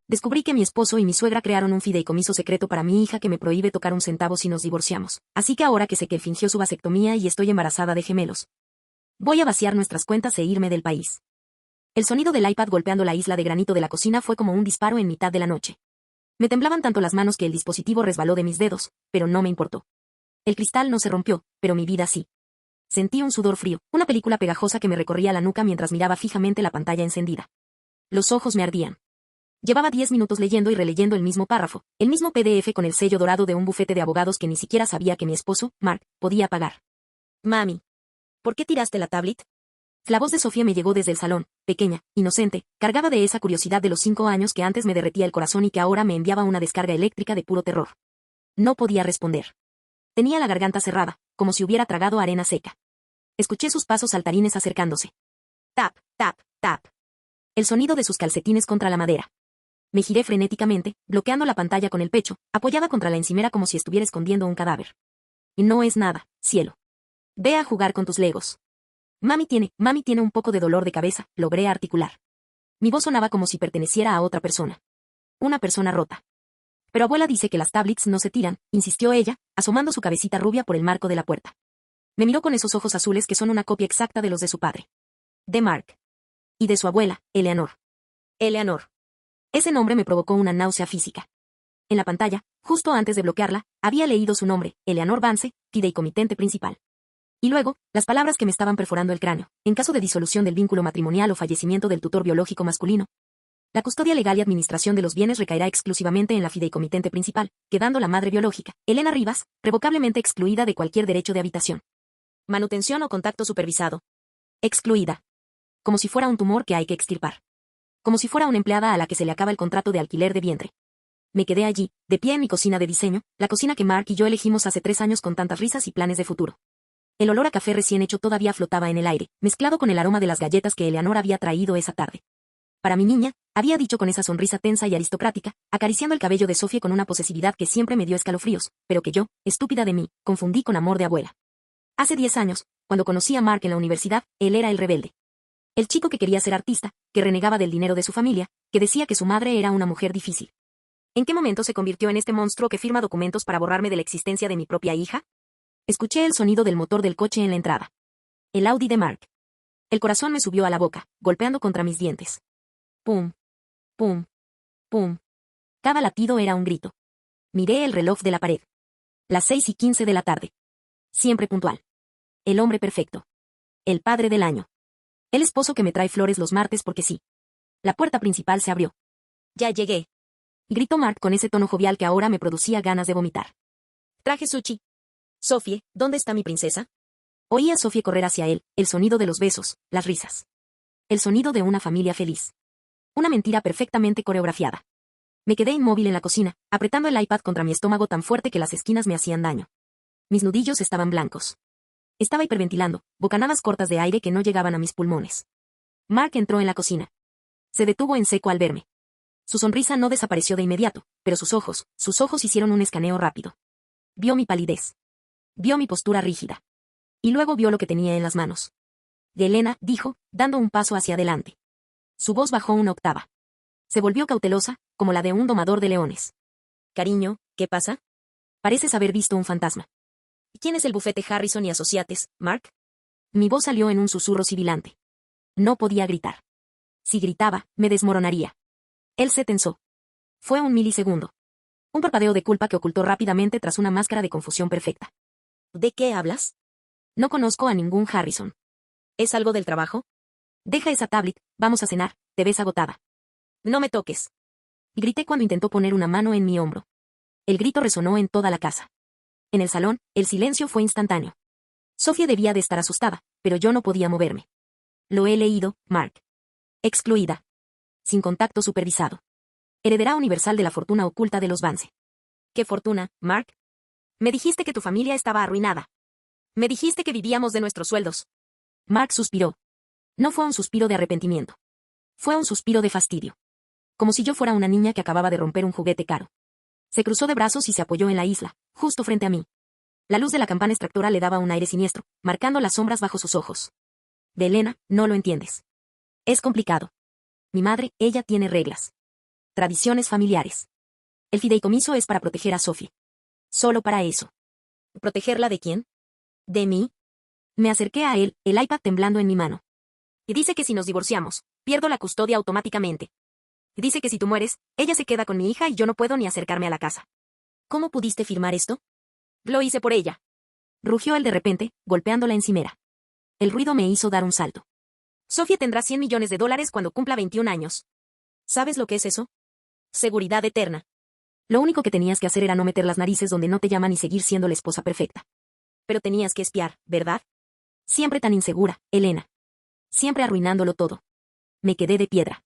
Descubrí que mi esposo y mi suegra crearon un fideicomiso secreto para mi hija que me prohíbe tocar un centavo si nos divorciamos. Así que ahora que sé que él fingió su vasectomía y estoy embarazada de gemelos, voy a vaciar nuestras cuentas e irme del país. El sonido del iPad golpeando la isla de granito de la cocina fue como un disparo en mitad de la noche. Me temblaban tanto las manos que el dispositivo resbaló de mis dedos, pero no me importó. El cristal no se rompió, pero mi vida sí. Sentí un sudor frío, una película pegajosa que me recorría la nuca mientras miraba fijamente la pantalla encendida. Los ojos me ardían. Llevaba 10 minutos leyendo y releyendo el mismo párrafo, el mismo PDF con el sello dorado de un bufete de abogados que ni siquiera sabía que mi esposo, Mark, podía pagar. Mami, ¿por qué tiraste la tablet? La voz de Sofía me llegó desde el salón, pequeña, inocente, cargada de esa curiosidad de los 5 años que antes me derretía el corazón y que ahora me enviaba una descarga eléctrica de puro terror. No podía responder. Tenía la garganta cerrada, como si hubiera tragado arena seca. Escuché sus pasos saltarines acercándose. Tap, tap, tap. El sonido de sus calcetines contra la madera. Me giré frenéticamente, bloqueando la pantalla con el pecho, apoyada contra la encimera como si estuviera escondiendo un cadáver. Y no es nada, cielo. Ve a jugar con tus legos. Mami tiene un poco de dolor de cabeza, logré articular. Mi voz sonaba como si perteneciera a otra persona. Una persona rota. Pero abuela dice que las tablets no se tiran, insistió ella, asomando su cabecita rubia por el marco de la puerta. Me miró con esos ojos azules que son una copia exacta de los de su padre. De Mark. Y de su abuela, Eleanor. Eleanor. Ese nombre me provocó una náusea física. En la pantalla, justo antes de bloquearla, había leído su nombre, Eleanor Vance, fideicomitente principal. Y luego, las palabras que me estaban perforando el cráneo, en caso de disolución del vínculo matrimonial o fallecimiento del tutor biológico masculino. La custodia legal y administración de los bienes recaerá exclusivamente en la fideicomitente principal, quedando la madre biológica, Elena Rivas, revocablemente excluida de cualquier derecho de habitación. Manutención o contacto supervisado. Excluida. Como si fuera un tumor que hay que extirpar. Como si fuera una empleada a la que se le acaba el contrato de alquiler de vientre. Me quedé allí, de pie en mi cocina de diseño, la cocina que Mark y yo elegimos hace 3 años con tantas risas y planes de futuro. El olor a café recién hecho todavía flotaba en el aire, mezclado con el aroma de las galletas que Eleanor había traído esa tarde. Para mi niña, había dicho con esa sonrisa tensa y aristocrática, acariciando el cabello de Sofía con una posesividad que siempre me dio escalofríos, pero que yo, estúpida de mí, confundí con amor de abuela. Hace 10 años, cuando conocí a Mark en la universidad, él era el rebelde. El chico que quería ser artista, que renegaba del dinero de su familia, que decía que su madre era una mujer difícil. ¿En qué momento se convirtió en este monstruo que firma documentos para borrarme de la existencia de mi propia hija? Escuché el sonido del motor del coche en la entrada. El Audi de Mark. El corazón me subió a la boca, golpeando contra mis dientes. Pum. Pum. Pum. Cada latido era un grito. Miré el reloj de la pared. Las 6:15 de la tarde. Siempre puntual. El hombre perfecto. El padre del año. El esposo que me trae flores los martes porque sí. La puerta principal se abrió. Ya llegué. Gritó Mark con ese tono jovial que ahora me producía ganas de vomitar. Traje sushi. Sofie, ¿dónde está mi princesa? Oí a Sofie correr hacia él, el sonido de los besos, las risas. El sonido de una familia feliz. Una mentira perfectamente coreografiada. Me quedé inmóvil en la cocina, apretando el iPad contra mi estómago tan fuerte que las esquinas me hacían daño. Mis nudillos estaban blancos. Estaba hiperventilando, bocanadas cortas de aire que no llegaban a mis pulmones. Mark entró en la cocina. Se detuvo en seco al verme. Su sonrisa no desapareció de inmediato, pero sus ojos hicieron un escaneo rápido. Vio mi palidez. Vio mi postura rígida. Y luego vio lo que tenía en las manos. De Elena, dijo, dando un paso hacia adelante. Su voz bajó una octava. Se volvió cautelosa, como la de un domador de leones. Cariño, ¿qué pasa? Pareces haber visto un fantasma. ¿Quién es el bufete Harrison y Asociates, Mark? Mi voz salió en un susurro sibilante. No podía gritar. Si gritaba, me desmoronaría. Él se tensó. Fue un milisegundo. Un parpadeo de culpa que ocultó rápidamente tras una máscara de confusión perfecta. ¿De qué hablas? No conozco a ningún Harrison. ¿Es algo del trabajo? Deja esa tablet, vamos a cenar, te ves agotada. No me toques. Grité cuando intentó poner una mano en mi hombro. El grito resonó en toda la casa. En el salón, el silencio fue instantáneo. Sofía debía de estar asustada, pero yo no podía moverme. Lo he leído, Mark. Excluida. Sin contacto supervisado. Heredera universal de la fortuna oculta de los Vance. ¿Qué fortuna, Mark? Me dijiste que tu familia estaba arruinada. Me dijiste que vivíamos de nuestros sueldos. Mark suspiró. No fue un suspiro de arrepentimiento. Fue un suspiro de fastidio. Como si yo fuera una niña que acababa de romper un juguete caro. Se cruzó de brazos y se apoyó en la isla, justo frente a mí. La luz de la campana extractora le daba un aire siniestro, marcando las sombras bajo sus ojos. De Elena, no lo entiendes. Es complicado. Mi madre, ella tiene reglas. Tradiciones familiares. El fideicomiso es para proteger a Sophie. Solo para eso. ¿Protegerla de quién? ¿De mí? Me acerqué a él, el iPad temblando en mi mano. Y dice que si nos divorciamos, pierdo la custodia automáticamente. Y dice que si tú mueres, ella se queda con mi hija y yo no puedo ni acercarme a la casa. ¿Cómo pudiste firmar esto? Lo hice por ella. Rugió él de repente, golpeando la encimera. El ruido me hizo dar un salto. Sophie tendrá $100 millones cuando cumpla 21 años. ¿Sabes lo que es eso? Seguridad eterna. Lo único que tenías que hacer era no meter las narices donde no te llaman y seguir siendo la esposa perfecta. Pero tenías que espiar, ¿verdad? Siempre tan insegura, Elena. Siempre arruinándolo todo. Me quedé de piedra.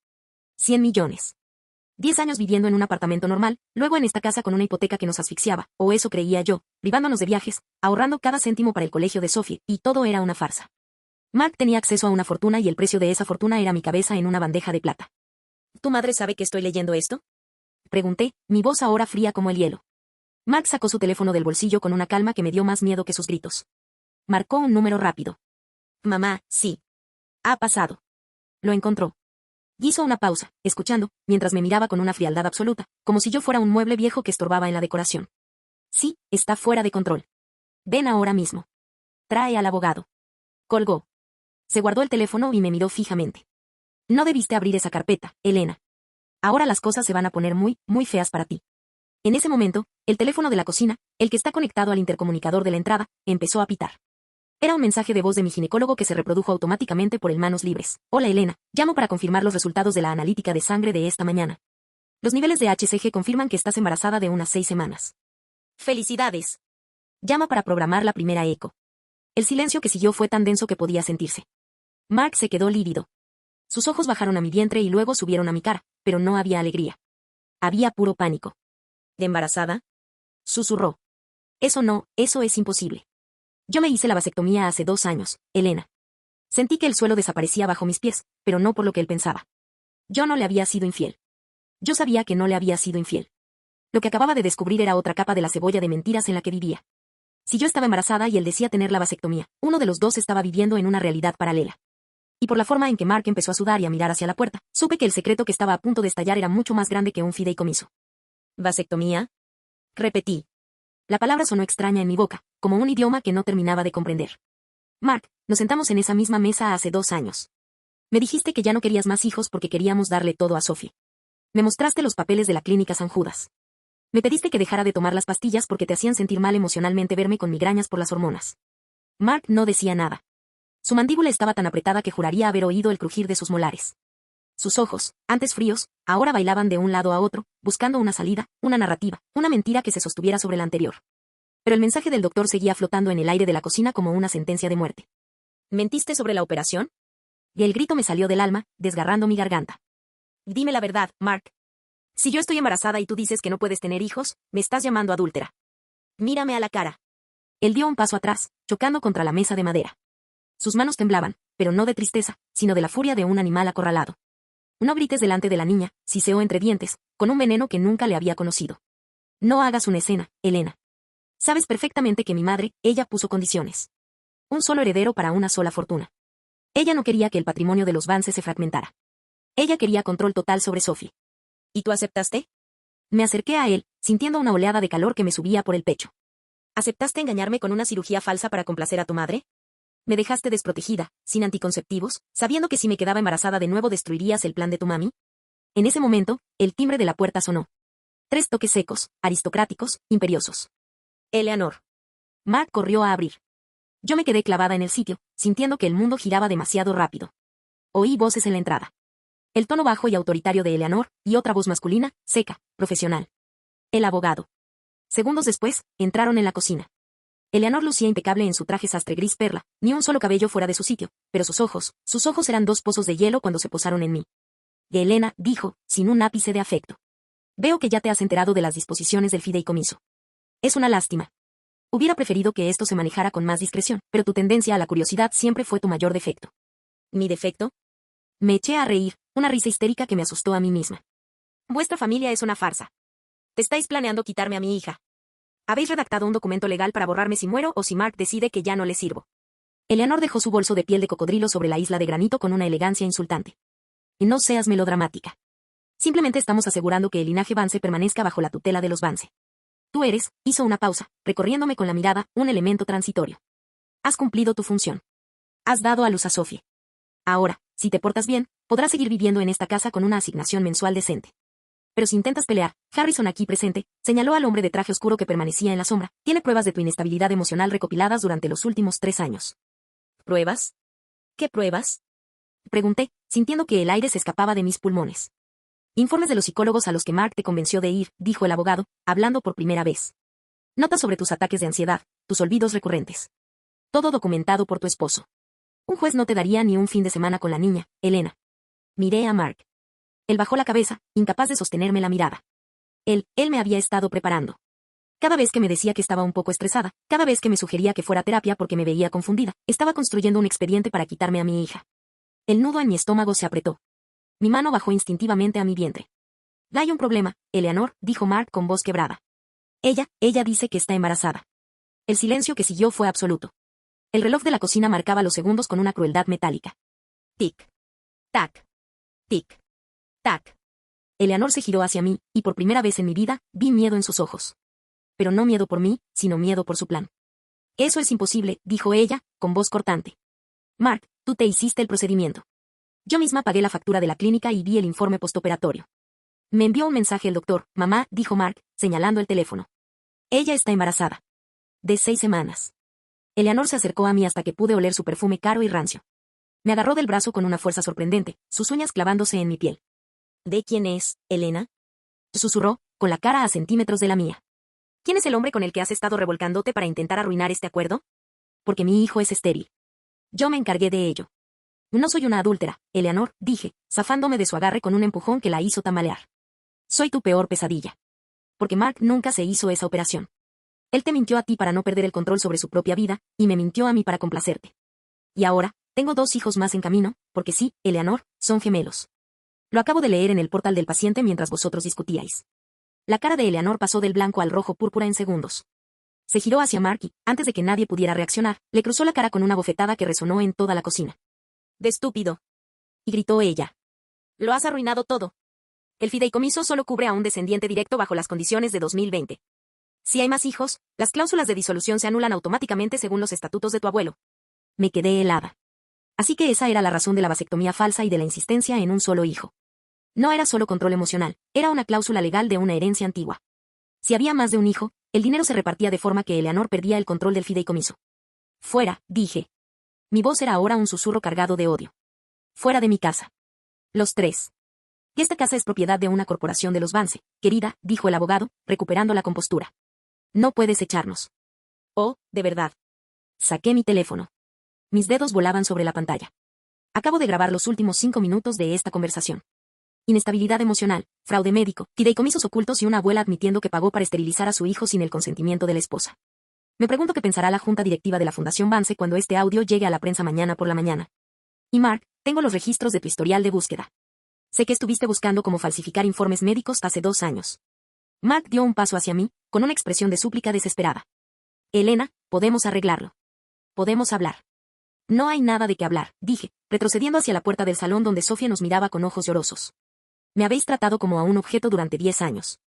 100 millones. 10 años viviendo en un apartamento normal, luego en esta casa con una hipoteca que nos asfixiaba, o eso creía yo, privándonos de viajes, ahorrando cada céntimo para el colegio de Sophie, y todo era una farsa. Mark tenía acceso a una fortuna y el precio de esa fortuna era mi cabeza en una bandeja de plata. ¿Tu madre sabe que estoy leyendo esto? Pregunté, mi voz ahora fría como el hielo. Mark sacó su teléfono del bolsillo con una calma que me dio más miedo que sus gritos. Marcó un número rápido. Mamá, sí. Ha pasado. Lo encontró. Hizo una pausa, escuchando, mientras me miraba con una frialdad absoluta, como si yo fuera un mueble viejo que estorbaba en la decoración. Sí, está fuera de control. Ven ahora mismo. Trae al abogado. Colgó. Se guardó el teléfono y me miró fijamente. No debiste abrir esa carpeta, Elena. Ahora las cosas se van a poner muy, muy feas para ti. En ese momento, el teléfono de la cocina, el que está conectado al intercomunicador de la entrada, empezó a pitar. Era un mensaje de voz de mi ginecólogo que se reprodujo automáticamente por el manos libres. Hola Elena, llamo para confirmar los resultados de la analítica de sangre de esta mañana. Los niveles de HCG confirman que estás embarazada de unas 6 semanas. ¡Felicidades! Llama para programar la primera eco. El silencio que siguió fue tan denso que podía sentirse. Mark se quedó lívido. Sus ojos bajaron a mi vientre y luego subieron a mi cara, pero no había alegría. Había puro pánico. ¿De embarazada? Susurró. Eso es imposible. Yo me hice la vasectomía hace 2 años, Elena. Sentí que el suelo desaparecía bajo mis pies, pero no por lo que él pensaba. Yo no le había sido infiel. Yo sabía que no le había sido infiel. Lo que acababa de descubrir era otra capa de la cebolla de mentiras en la que vivía. Si yo estaba embarazada y él decía tener la vasectomía, uno de los dos estaba viviendo en una realidad paralela. Y por la forma en que Mark empezó a sudar y a mirar hacia la puerta, supe que el secreto que estaba a punto de estallar era mucho más grande que un fideicomiso. ¿Vasectomía? Repetí. La palabra sonó extraña en mi boca, como un idioma que no terminaba de comprender. Mark, nos sentamos en esa misma mesa hace 2 años. Me dijiste que ya no querías más hijos porque queríamos darle todo a Sophie. Me mostraste los papeles de la clínica San Judas. Me pediste que dejara de tomar las pastillas porque te hacían sentir mal emocionalmente verme con migrañas por las hormonas. Mark no decía nada. Su mandíbula estaba tan apretada que juraría haber oído el crujir de sus molares. Sus ojos, antes fríos, ahora bailaban de un lado a otro, buscando una salida, una narrativa, una mentira que se sostuviera sobre la anterior. Pero el mensaje del doctor seguía flotando en el aire de la cocina como una sentencia de muerte. ¿Mentiste sobre la operación? Y el grito me salió del alma, desgarrando mi garganta. Dime la verdad, Mark. Si yo estoy embarazada y tú dices que no puedes tener hijos, me estás llamando adúltera. Mírame a la cara. Él dio un paso atrás, chocando contra la mesa de madera. Sus manos temblaban, pero no de tristeza, sino de la furia de un animal acorralado. No grites delante de la niña, siseó entre dientes, con un veneno que nunca le había conocido. No hagas una escena, Elena. Sabes perfectamente que mi madre, ella puso condiciones. Un solo heredero para una sola fortuna. Ella no quería que el patrimonio de los Vance se fragmentara. Ella quería control total sobre Sophie. ¿Y tú aceptaste? Me acerqué a él, sintiendo una oleada de calor que me subía por el pecho. ¿Aceptaste engañarme con una cirugía falsa para complacer a tu madre? Me dejaste desprotegida, sin anticonceptivos, sabiendo que si me quedaba embarazada de nuevo destruirías el plan de tu mami. En ese momento, el timbre de la puerta sonó. 3 toques secos, aristocráticos, imperiosos. Eleanor. Mark corrió a abrir. Yo me quedé clavada en el sitio, sintiendo que el mundo giraba demasiado rápido. Oí voces en la entrada. El tono bajo y autoritario de Eleanor, y otra voz masculina, seca, profesional. El abogado. Segundos después, entraron en la cocina. Eleanor lucía impecable en su traje sastre gris perla, ni un solo cabello fuera de su sitio, pero sus ojos eran 2 pozos de hielo cuando se posaron en mí. Y Elena, dijo, sin un ápice de afecto. Veo que ya te has enterado de las disposiciones del fideicomiso. Es una lástima. Hubiera preferido que esto se manejara con más discreción, pero tu tendencia a la curiosidad siempre fue tu mayor defecto. ¿Mi defecto? Me eché a reír, una risa histérica que me asustó a mí misma. Vuestra familia es una farsa. Te estáis planeando quitarme a mi hija. Habéis redactado un documento legal para borrarme si muero o si Mark decide que ya no le sirvo. Eleanor dejó su bolso de piel de cocodrilo sobre la isla de granito con una elegancia insultante. No seas melodramática. Simplemente estamos asegurando que el linaje Vance permanezca bajo la tutela de los Vance. Tú eres, hizo una pausa, recorriéndome con la mirada, un elemento transitorio. Has cumplido tu función. Has dado a luz a Sophie. Ahora, si te portas bien, podrás seguir viviendo en esta casa con una asignación mensual decente. Pero si intentas pelear, Harrison aquí presente, señaló al hombre de traje oscuro que permanecía en la sombra, tiene pruebas de tu inestabilidad emocional recopiladas durante los últimos 3 años. ¿Pruebas? ¿Qué pruebas? Pregunté, sintiendo que el aire se escapaba de mis pulmones. Informes de los psicólogos a los que Mark te convenció de ir, dijo el abogado, hablando por primera vez. Notas sobre tus ataques de ansiedad, tus olvidos recurrentes. Todo documentado por tu esposo. Un juez no te daría ni un fin de semana con la niña, Elena. Miré a Mark. Él bajó la cabeza, incapaz de sostenerme la mirada. Él me había estado preparando. Cada vez que me decía que estaba un poco estresada, cada vez que me sugería que fuera a terapia porque me veía confundida, estaba construyendo un expediente para quitarme a mi hija. El nudo en mi estómago se apretó. Mi mano bajó instintivamente a mi vientre. Hay un problema, Eleanor, dijo Mark con voz quebrada. Ella dice que está embarazada. El silencio que siguió fue absoluto. El reloj de la cocina marcaba los segundos con una crueldad metálica. Tic. Tac. Tic. Tac. Eleanor se giró hacia mí, y por primera vez en mi vida, vi miedo en sus ojos. Pero no miedo por mí, sino miedo por su plan. Eso es imposible, dijo ella, con voz cortante. Mark, tú te hiciste el procedimiento. Yo misma pagué la factura de la clínica y vi el informe postoperatorio. Me envió un mensaje el doctor, mamá, dijo Mark, señalando el teléfono. Ella está embarazada. De 6 semanas. Eleanor se acercó a mí hasta que pude oler su perfume caro y rancio. Me agarró del brazo con una fuerza sorprendente, sus uñas clavándose en mi piel. ¿De quién es, Elena? Susurró, con la cara a centímetros de la mía. ¿Quién es el hombre con el que has estado revolcándote para intentar arruinar este acuerdo? Porque mi hijo es estéril. Yo me encargué de ello. No soy una adúltera, Eleanor, dije, zafándome de su agarre con un empujón que la hizo tambalear. Soy tu peor pesadilla. Porque Mark nunca se hizo esa operación. Él te mintió a ti para no perder el control sobre su propia vida, y me mintió a mí para complacerte. Y ahora, tengo 2 hijos más en camino, porque sí, Eleanor, son gemelos. Lo acabo de leer en el portal del paciente mientras vosotros discutíais. La cara de Eleanor pasó del blanco al rojo púrpura en segundos. Se giró hacia Mark y, antes de que nadie pudiera reaccionar, le cruzó la cara con una bofetada que resonó en toda la cocina. «¡De estúpido!», y gritó ella. «Lo has arruinado todo. El fideicomiso solo cubre a un descendiente directo bajo las condiciones de 2020. Si hay más hijos, las cláusulas de disolución se anulan automáticamente según los estatutos de tu abuelo». Me quedé helada. Así que esa era la razón de la vasectomía falsa y de la insistencia en un solo hijo. No era solo control emocional, era una cláusula legal de una herencia antigua. Si había más de un hijo, el dinero se repartía de forma que Eleanor perdía el control del fideicomiso. «Fuera», dije. Mi voz era ahora un susurro cargado de odio. «Fuera de mi casa. Los 3. Y esta casa es propiedad de una corporación de los Vance, querida», dijo el abogado, recuperando la compostura. «No puedes echarnos». «Oh, de verdad». Saqué mi teléfono. Mis dedos volaban sobre la pantalla. Acabo de grabar los últimos 5 minutos de esta conversación. Inestabilidad emocional, fraude médico, fideicomisos ocultos y una abuela admitiendo que pagó para esterilizar a su hijo sin el consentimiento de la esposa. Me pregunto qué pensará la junta directiva de la Fundación Vance cuando este audio llegue a la prensa mañana por la mañana. Y Mark, tengo los registros de tu historial de búsqueda. Sé que estuviste buscando cómo falsificar informes médicos hace 2 años. Mark dio un paso hacia mí, con una expresión de súplica desesperada. «Elena, podemos arreglarlo. Podemos hablar». «No hay nada de qué hablar», dije, retrocediendo hacia la puerta del salón donde Sofía nos miraba con ojos llorosos. «Me habéis tratado como a un objeto durante 10 años.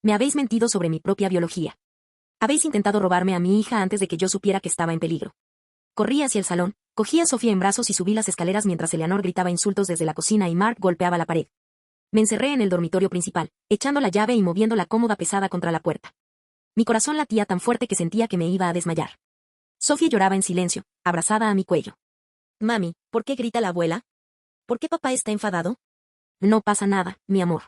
Me habéis mentido sobre mi propia biología. Habéis intentado robarme a mi hija antes de que yo supiera que estaba en peligro». Corrí hacia el salón, cogí a Sofía en brazos y subí las escaleras mientras Eleanor gritaba insultos desde la cocina y Mark golpeaba la pared. Me encerré en el dormitorio principal, echando la llave y moviendo la cómoda pesada contra la puerta. Mi corazón latía tan fuerte que sentía que me iba a desmayar. Sofía lloraba en silencio, abrazada a mi cuello. «Mami, ¿por qué grita la abuela? ¿Por qué papá está enfadado?» «No pasa nada, mi amor.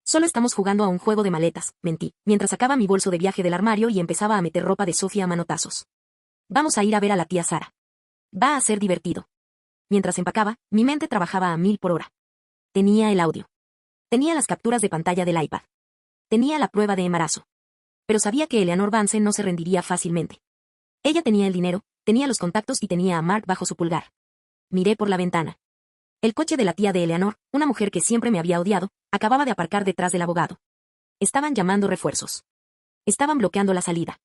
Solo estamos jugando a un juego de maletas», mentí, mientras sacaba mi bolso de viaje del armario y empezaba a meter ropa de Sofía a manotazos. «Vamos a ir a ver a la tía Sara. Va a ser divertido». Mientras empacaba, mi mente trabajaba a 1000 por hora. Tenía el audio. Tenía las capturas de pantalla del iPad. Tenía la prueba de embarazo. Pero sabía que Eleanor Vance no se rendiría fácilmente. Ella tenía el dinero, tenía los contactos y tenía a Mark bajo su pulgar. Miré por la ventana. El coche de la tía de Eleanor, una mujer que siempre me había odiado, acababa de aparcar detrás del abogado. Estaban llamando refuerzos. Estaban bloqueando la salida.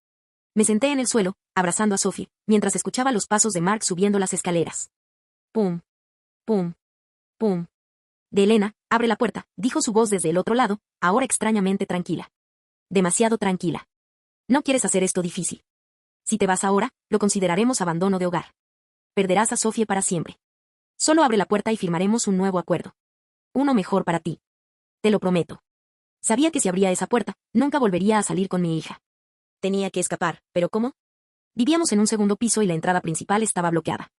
Me senté en el suelo, abrazando a Sophie, mientras escuchaba los pasos de Mark subiendo las escaleras. Pum, pum, pum. De Elena, abre la puerta, dijo su voz desde el otro lado, ahora extrañamente tranquila. Demasiado tranquila. No quieres hacer esto difícil. Si te vas ahora, lo consideraremos abandono de hogar. Perderás a Sophie para siempre. Solo abre la puerta y firmaremos un nuevo acuerdo. Uno mejor para ti. Te lo prometo. Sabía que si abría esa puerta, nunca volvería a salir con mi hija. Tenía que escapar, ¿pero cómo? Vivíamos en un segundo piso y la entrada principal estaba bloqueada.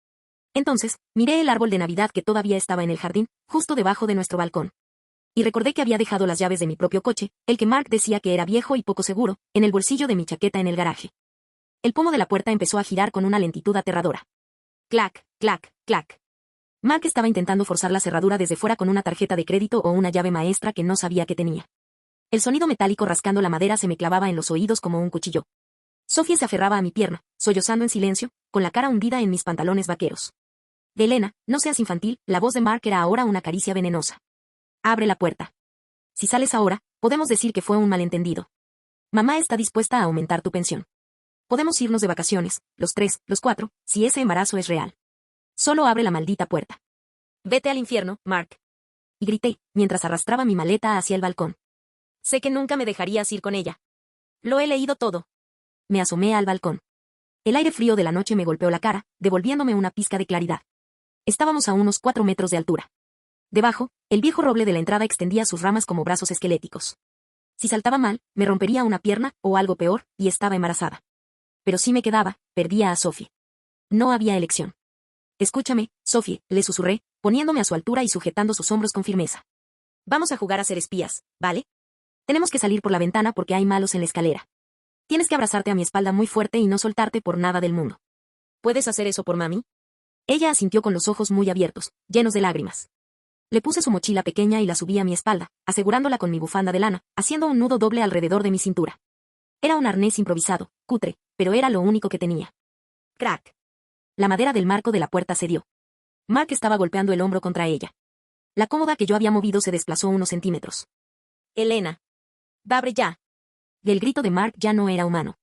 Entonces, miré el árbol de Navidad que todavía estaba en el jardín, justo debajo de nuestro balcón. Y recordé que había dejado las llaves de mi propio coche, el que Mark decía que era viejo y poco seguro, en el bolsillo de mi chaqueta en el garaje. El pomo de la puerta empezó a girar con una lentitud aterradora. Clac, clac, clac. Mark estaba intentando forzar la cerradura desde fuera con una tarjeta de crédito o una llave maestra que no sabía que tenía. El sonido metálico rascando la madera se me clavaba en los oídos como un cuchillo. Sophie se aferraba a mi pierna, sollozando en silencio, con la cara hundida en mis pantalones vaqueros. De Elena, no seas infantil, la voz de Mark era ahora una caricia venenosa. Abre la puerta. Si sales ahora, podemos decir que fue un malentendido. Mamá está dispuesta a aumentar tu pensión. Podemos irnos de vacaciones, los 3, los 4, si ese embarazo es real. Solo abre la maldita puerta. Vete al infierno, Mark. Y grité, mientras arrastraba mi maleta hacia el balcón. Sé que nunca me dejarías ir con ella. Lo he leído todo. Me asomé al balcón. El aire frío de la noche me golpeó la cara, devolviéndome una pizca de claridad. Estábamos a unos 4 metros de altura. Debajo, el viejo roble de la entrada extendía sus ramas como brazos esqueléticos. Si saltaba mal, me rompería una pierna, o algo peor, y estaba embarazada. Pero si me quedaba, perdía a Sophie. No había elección. Escúchame, Sophie, le susurré, poniéndome a su altura y sujetando sus hombros con firmeza. Vamos a jugar a ser espías, ¿vale? Tenemos que salir por la ventana porque hay malos en la escalera. Tienes que abrazarte a mi espalda muy fuerte y no soltarte por nada del mundo. ¿Puedes hacer eso por mami? Ella asintió con los ojos muy abiertos, llenos de lágrimas. Le puse su mochila pequeña y la subí a mi espalda, asegurándola con mi bufanda de lana, haciendo un nudo doble alrededor de mi cintura. Era un arnés improvisado, cutre, pero era lo único que tenía. Crack. La madera del marco de la puerta cedió. Mark estaba golpeando el hombro contra ella. La cómoda que yo había movido se desplazó unos centímetros. Elena. Abre ya. El grito de Mark ya no era humano.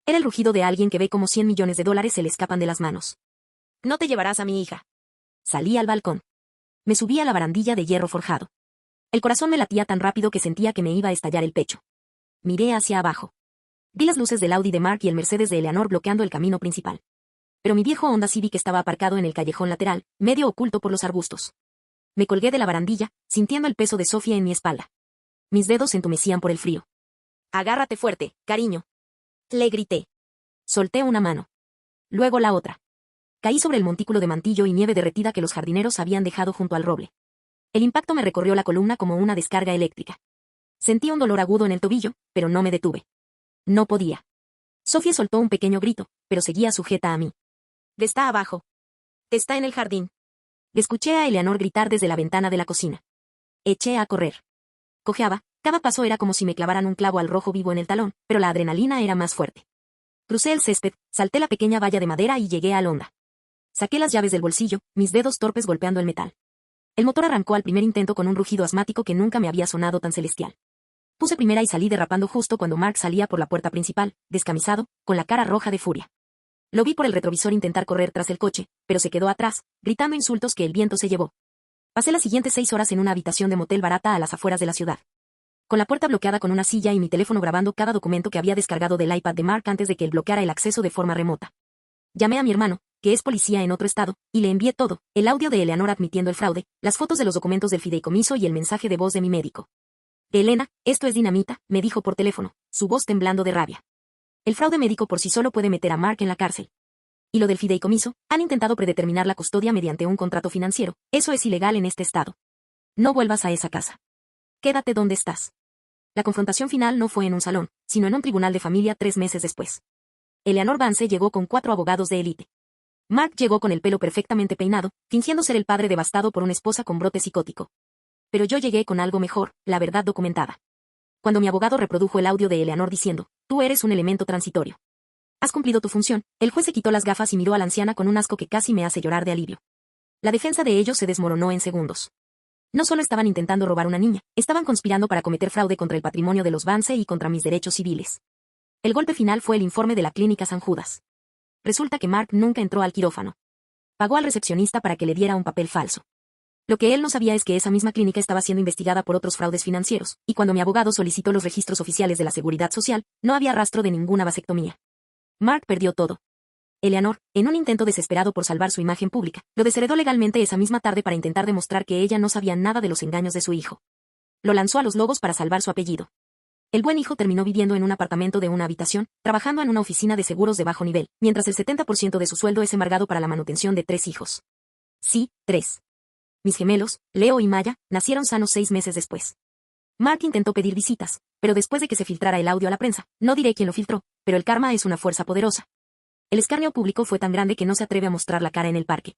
Era el rugido de alguien que ve como $100 millones se le escapan de las manos. No te llevarás a mi hija. Salí al balcón. Me subí a la barandilla de hierro forjado. El corazón me latía tan rápido que sentía que me iba a estallar el pecho. Miré hacia abajo. Vi las luces del Audi de Mark y el Mercedes de Eleanor bloqueando el camino principal. Pero mi viejo Honda Civic estaba aparcado en el callejón lateral, medio oculto por los arbustos. Me colgué de la barandilla, sintiendo el peso de Sophie en mi espalda. Mis dedos se entumecían por el frío. Agárrate fuerte, cariño. Le grité. Solté una mano. Luego la otra. Caí sobre el montículo de mantillo y nieve derretida que los jardineros habían dejado junto al roble. El impacto me recorrió la columna como una descarga eléctrica. Sentí un dolor agudo en el tobillo, pero no me detuve. No podía. Sophie soltó un pequeño grito, pero seguía sujeta a mí. Está abajo. Está en el jardín. Escuché a Eleanor gritar desde la ventana de la cocina. Eché a correr. Cojeaba, cada paso era como si me clavaran un clavo al rojo vivo en el talón, pero la adrenalina era más fuerte. Crucé el césped, salté la pequeña valla de madera y llegué a Honda. Saqué las llaves del bolsillo, mis dedos torpes golpeando el metal. El motor arrancó al primer intento con un rugido asmático que nunca me había sonado tan celestial. Puse primera y salí derrapando justo cuando Mark salía por la puerta principal, descamisado, con la cara roja de furia. Lo vi por el retrovisor intentar correr tras el coche, pero se quedó atrás, gritando insultos que el viento se llevó. Pasé las siguientes 6 horas en una habitación de motel barata a las afueras de la ciudad. Con la puerta bloqueada con una silla y mi teléfono grabando cada documento que había descargado del iPad de Mark antes de que él bloqueara el acceso de forma remota. Llamé a mi hermano, que es policía en otro estado, y le envié todo, el audio de Eleanor admitiendo el fraude, las fotos de los documentos del fideicomiso y el mensaje de voz de mi médico. Elena, esto es dinamita, me dijo por teléfono, su voz temblando de rabia. El fraude médico por sí solo puede meter a Mark en la cárcel. Y lo del fideicomiso, han intentado predeterminar la custodia mediante un contrato financiero, eso es ilegal en este estado. No vuelvas a esa casa. Quédate donde estás. La confrontación final no fue en un salón, sino en un tribunal de familia 3 meses después. Eleanor Vance llegó con 4 abogados de élite. Mark llegó con el pelo perfectamente peinado, fingiendo ser el padre devastado por una esposa con brote psicótico. Pero yo llegué con algo mejor, la verdad documentada. Cuando mi abogado reprodujo el audio de Eleanor diciendo, tú eres un elemento transitorio. Has cumplido tu función, el juez se quitó las gafas y miró a la anciana con un asco que casi me hace llorar de alivio. La defensa de ellos se desmoronó en segundos. No solo estaban intentando robar una niña, estaban conspirando para cometer fraude contra el patrimonio de los Vance y contra mis derechos civiles. El golpe final fue el informe de la clínica San Judas. Resulta que Mark nunca entró al quirófano. Pagó al recepcionista para que le diera un papel falso. Lo que él no sabía es que esa misma clínica estaba siendo investigada por otros fraudes financieros, y cuando mi abogado solicitó los registros oficiales de la Seguridad Social, no había rastro de ninguna vasectomía. Mark perdió todo. Eleanor, en un intento desesperado por salvar su imagen pública, lo desheredó legalmente esa misma tarde para intentar demostrar que ella no sabía nada de los engaños de su hijo. Lo lanzó a los lobos para salvar su apellido. El buen hijo terminó viviendo en un apartamento de una habitación, trabajando en una oficina de seguros de bajo nivel, mientras el 70% de su sueldo es embargado para la manutención de 3 hijos. Sí, 3. Mis gemelos, Leo y Maya, nacieron sanos 6 meses después. Mark intentó pedir visitas, pero después de que se filtrara el audio a la prensa, no diré quién lo filtró, pero el karma es una fuerza poderosa. El escarnio público fue tan grande que no se atreve a mostrar la cara en el parque.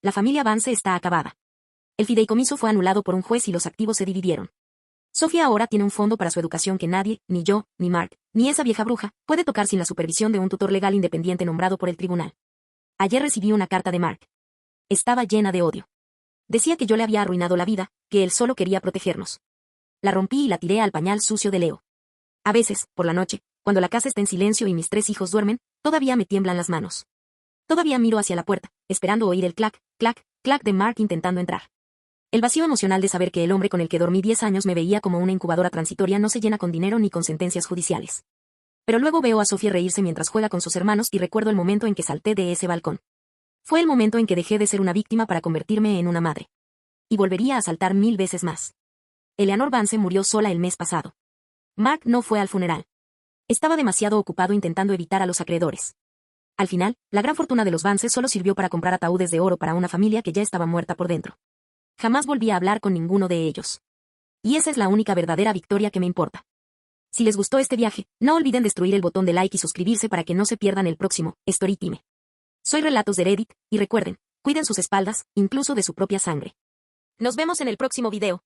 La familia Vance está acabada. El fideicomiso fue anulado por un juez y los activos se dividieron. Sofía ahora tiene un fondo para su educación que nadie, ni yo, ni Mark, ni esa vieja bruja, puede tocar sin la supervisión de un tutor legal independiente nombrado por el tribunal. Ayer recibí una carta de Mark. Estaba llena de odio. Decía que yo le había arruinado la vida, que él solo quería protegernos. La rompí y la tiré al pañal sucio de Leo. A veces, por la noche, cuando la casa está en silencio y mis 3 hijos duermen, todavía me tiemblan las manos. Todavía miro hacia la puerta, esperando oír el clac, clac, clac de Mark intentando entrar. El vacío emocional de saber que el hombre con el que dormí 10 años me veía como una incubadora transitoria no se llena con dinero ni con sentencias judiciales. Pero luego veo a Sofía reírse mientras juega con sus hermanos y recuerdo el momento en que salté de ese balcón. Fue el momento en que dejé de ser una víctima para convertirme en una madre. Y volvería a saltar 1000 veces más. Eleanor Vance murió sola el mes pasado. Mark no fue al funeral. Estaba demasiado ocupado intentando evitar a los acreedores. Al final, la gran fortuna de los Vance solo sirvió para comprar ataúdes de oro para una familia que ya estaba muerta por dentro. Jamás volví a hablar con ninguno de ellos. Y esa es la única verdadera victoria que me importa. Si les gustó este viaje, no olviden destruir el botón de like y suscribirse para que no se pierdan el próximo Storytime. Soy Relatos de Reddit, y recuerden, cuiden sus espaldas, incluso de su propia sangre. Nos vemos en el próximo video.